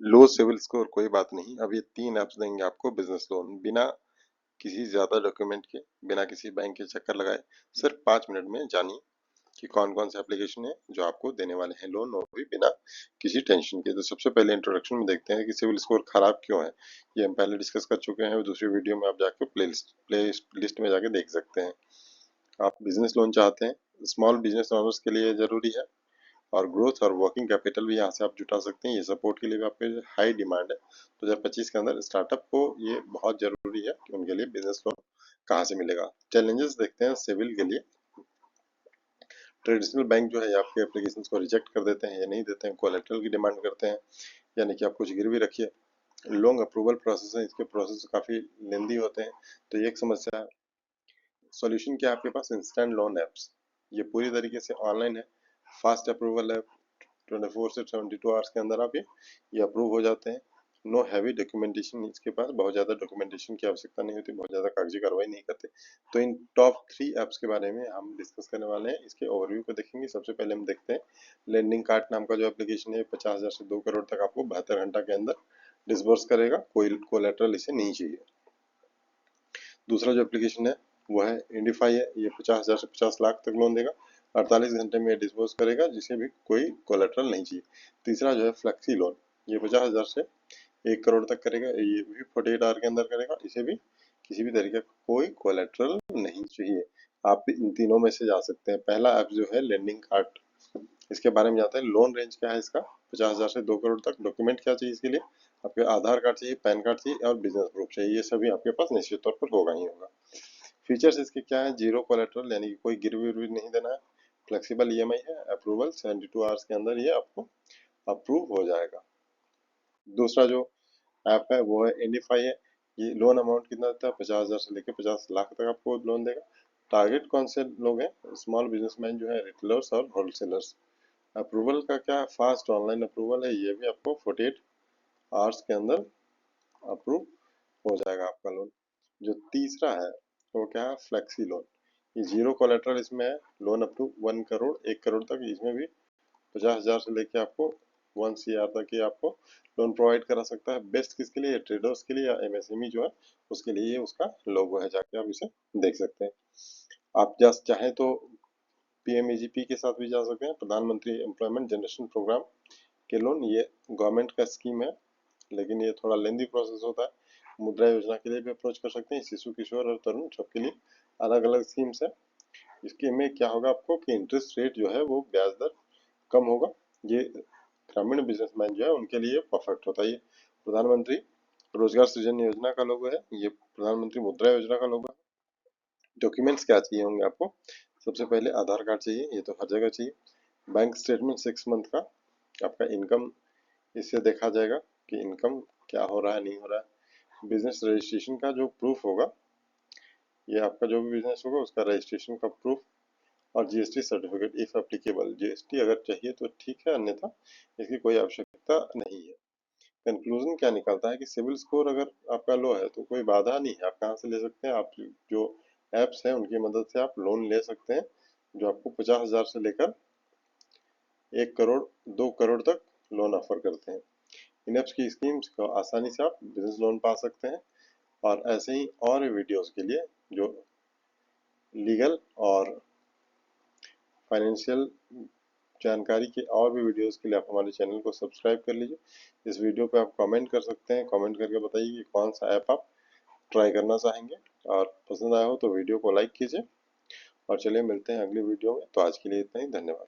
लो civil score कोई बात नहीं। अब ये 3 ऐप्स देंगे आपको बिजनेस लोन बिना किसी ज्यादा डॉक्यूमेंट के, बिना किसी बैंक के चक्कर लगाए। सिर्फ 5 मिनट में जानिए कि कौन कौन से एप्लीकेशन है जो आपको देने वाले हैं लोन, और भी बिना किसी टेंशन के। तो सबसे पहले इंट्रोडक्शन में देखते हैं कि सिविल स्कोर खराब क्यों है। ये हम पहले डिस्कस कर चुके हैं, दूसरी वीडियो में आप जाके प्ले लिस्ट में जाके देख सकते हैं। आप बिजनेस लोन चाहते हैं, स्मॉल बिजनेस ओनर्स के लिए जरूरी है, और ग्रोथ और वर्किंग कैपिटल भी यहाँ से आप जुटा सकते हैं। ये सपोर्ट के लिए भी आपके हाई डिमांड है। 2025 के अंदर स्टार्टअप को ये बहुत जरूरी है कि उनके लिए बिजनेस लोन कहाँ से मिलेगा। चैलेंजेस देखते हैं सिविल के लिए। ट्रेडिशनल बैंक जो है आपके एप्लीकेशन को रिजेक्ट कर देते हैं या नहीं देते हैं, कोलेटरल की डिमांड करते हैं, यानी कि आप कुछ गिरवी रखिए। लॉन्ग अप्रूवल प्रोसेस है, इसके प्रोसेस काफी लेंदी होते हैं, तो ये एक समस्या है। सॉल्यूशन क्या है आपके पास? Instant loan apps. ये पूरी तरीके से ऑनलाइन है, फास्ट अप्रूवल है, 24 से 72 आवर्स के अंदर आप ये अप्रूव हो जाते हैं। नो हैवी डॉक्यूमेंटेशन, इसके पास बहुत ज़्यादा डॉक्यूमेंटेशन की आवश्यकता नहीं होती, बहुत ज़्यादा कागजी कार्रवाई नहीं करते। तो इन टॉप 3 ऐप्स के बारे में हम डिस्कस करने वाले हैं, इसके ओवरव्यू को देखेंगे। सबसे पहले हम देखते हैं लेंडिंग कार्ड नाम का जो एप्लीकेशन है, 50,000 से 2 करोड़ तक आपको 72 घंटा के अंदर डिसबर्स करेगा, कोई कोलेटरल इसे नहीं चाहिए। दूसरा जो एप्लीकेशन है वो है इंडिफाई है, ये 50,000 से 50 लाख तक लोन देगा, 48 घंटे में डिस्बर्स करेगा, जिसे भी कोई कोलेटरल नहीं चाहिए। तीसरा जो है फ्लेक्सी लोन, ये 50,000 से 1 करोड़ तक करेगा, ये भी 48 आवर के अंदर करेगा, इसे भी किसी भी तरीके का कोई कोलेटरल नहीं चाहिए। आप इन तीनों में से जा सकते हैं। पहला ऐप जो है लेंडिंग कार्ड, इसके बारे में जानते हैं। लोन रेंज क्या है इसका? 50,000 से 2 करोड़ तक। डॉक्यूमेंट क्या चाहिए इसके लिए? आपके आधार कार्ड चाहिए, पैन कार्ड चाहिए, और बिजनेस प्रूफ चाहिए। ये सभी आपके पास निश्चित तौर पर होगा ही होगा। फीचर्स इसके क्या है? जीरो कोलेटरल, यानी कि कोई गिरवी विरवी नहीं देना है। फ्लेक्सिबल ईएमआई है, अप्रूवल 72 आवर्स के अंदर ये आपको अप्रूव हो जाएगा। दूसरा जो ऐप है वो है इंडिफाई है। ये लोन अमाउंट कितना देता है? 50,000 से लेकर 50 लाख तक आपको लोन देगा। टारगेट कौन से लोग हैं? स्मॉल बिजनेसमैन जो है, रिटेलर्स और होलसेलर्स। अप्रूवल का क्या है? फास्ट ऑनलाइन अप्रूवल है, ये भी आपको 48 आवर्स के अंदर अप्रूव हो जाएगा आपका लोन। जो तीसरा है वो क्या है? Flexi loan. ये जीरो कोलेटरल इसमें है, loan up to 1 crore, 1 crore तक। इसमें भी 50,000 से लेके आपको 1 CR तक ही आपको लोन प्रोवाइड करा सकता है। बेस्ट किसके लिए? ट्रेडर्स के लिए या एमएसएमई जो है उसके लिए ये उसका लोगो है, जाके आप इसे देख सकते हैं। आप जस्ट चाहें तो पीएमईजीपी के साथ भी जा सकते हैं, प्रधानमंत्री एम्प्लॉयमेंट जनरेशन प्रोग्राम के लोन। ये गवर्नमेंट का स्कीम है, लेकिन ये थोड़ा लेंदी प्रोसेस होता है। मुद्रा योजना के लिए भी अप्रोच कर सकते हैं। शिशु किशोर और तरुण सबके लिए अलग अलग स्कीम्स है। इसके में क्या होगा आपको कि इंटरेस्ट रेट जो है वो ब्याज दर कम होगा। ये ग्रामीण बिजनेसमैन जो है उनके लिए परफेक्ट होता है। ये प्रधानमंत्री रोजगार सृजन योजना का लोगो है, ये प्रधानमंत्री मुद्रा योजना का लोगो है। डॉक्यूमेंट्स क्या चाहिए होंगे आपको? सबसे पहले आधार कार्ड चाहिए, ये तो हर जगह चाहिए। बैंक स्टेटमेंट 6 मंथ का, आपका इनकम इससे देखा जाएगा कि इनकम क्या हो रहा है, नहीं हो रहा है। बिजनेस रजिस्ट्रेशन का जो प्रूफ होगा, ये आपका जो भी बिजनेस होगा उसका रजिस्ट्रेशन का प्रूफ, और GST certificate if applicable. GST अगर चाहिए तो ठीक है, अन्यथा इसकी कोई आवश्यकता नहीं है। कंक्लूजन क्या निकलता है कि सिविल स्कोर अगर आपका लो है तो कोई बाधा नहीं है, आप कहाँ से ले सकते हैं? आप जो एप्स हैं उनकी मदद से आप लोन ले सकते हैं, जो आपको 50,000 से लेकर 1 करोड़, 2 करोड़ तक लोन ऑफर करते हैं। इन एप्स की स्कीम्स को आसानी से आप बिजनेस लोन पा सकते हैं। और ऐसे ही और वीडियोस के लिए, जो लीगल और फाइनेंशियल जानकारी के और भी वीडियोस के लिए, आप हमारे चैनल को सब्सक्राइब कर लीजिए। इस वीडियो पे आप कमेंट कर सकते हैं, कमेंट करके बताइए कि कौन सा ऐप आप ट्राई करना चाहेंगे, और पसंद आया हो तो वीडियो को लाइक कीजिए। और चलिए मिलते हैं अगली वीडियो में। तो आज के लिए इतना ही, धन्यवाद।